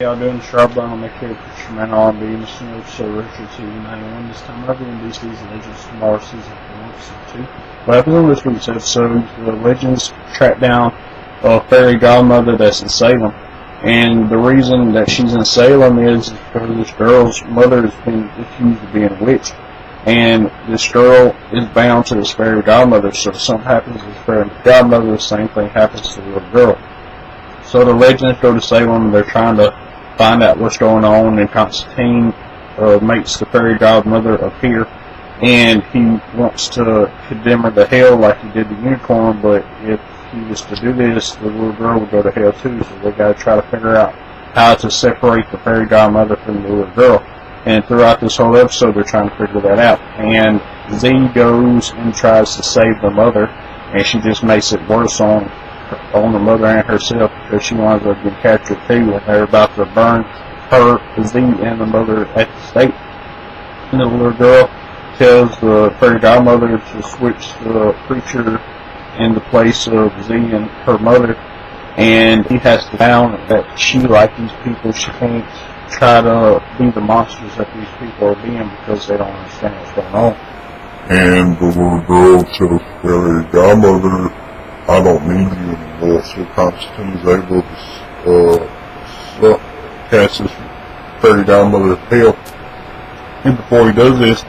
Y'all doing Sharpbone? Make sure to put your man on the Innocent so Richard TV 91 this time. I'll be in DC's Legends tomorrow, season 4, season 2. What happens on this week's episode, the Legends track down a fairy godmother that's in Salem. And the reason that she's in Salem is because this girl's mother has been accused of being a witch. And this girl is bound to this fairy godmother, so if something happens to this fairy godmother, the same thing happens to the little girl. So the Legends go to Salem and they're trying to find out what's going on, and Constantine makes the fairy godmother appear, and he wants to condemn her to hell like he did the unicorn, but if he was to do this, the little girl would go to hell too, so they got to try to figure out how to separate the fairy godmother from the little girl. And throughout this whole episode, they're trying to figure that out. And Z goes and tries to save the mother, and she just makes it worse on the mother and herself, because she winds up getting captured too, and they're about to burn her, Z, and the mother at the stake. And the little girl tells the fairy godmother to switch the preacher in the place of Z and her mother, and he has to found that she, like these people, she can't try to be the monsters that these people are being because they don't understand what's going on. And the little girl tells the fairy godmother, I don't need you anymore, so Constantine is able to cast this fairy godmother to hell. And before he does this,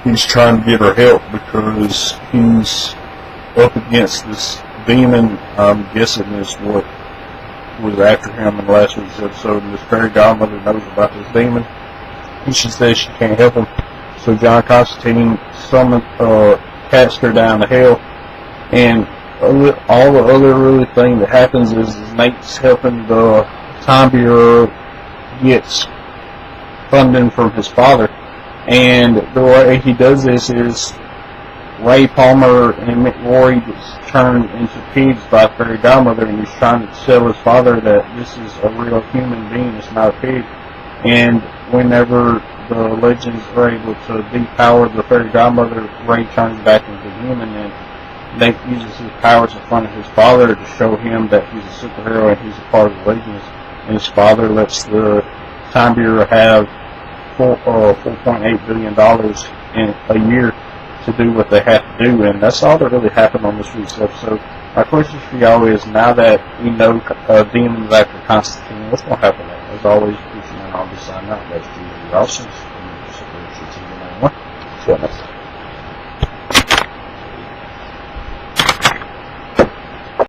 he's trying to get her help because he's up against this demon. I'm guessing is what was after him in last week's episode, and this fairy godmother knows about this demon, and she says she can't help him. So John Constantine cast her down to hell, and all the other really thing that happens is Nate's helping the Time Bureau gets funding from his father, and the way he does this is Ray Palmer and Mick Rory gets turned into pigs by Fairy Godmother, and he's trying to tell his father that this is a real human being, it's not a pig. And whenever the Legends are able to depower the Fairy Godmother, Ray turns back into human, and Nate uses his powers in front of his father to show him that he's a superhero and he's a part of the Legends. And his father lets the Time Bureau have $4.8 billion in a year to do what they have to do, and that's all that really happened on this week's episode. My question for y'all is, now that we know demons after Constantine, what's going to happen next? As always, I'll be signing out. That's G. Rawson. See you next time.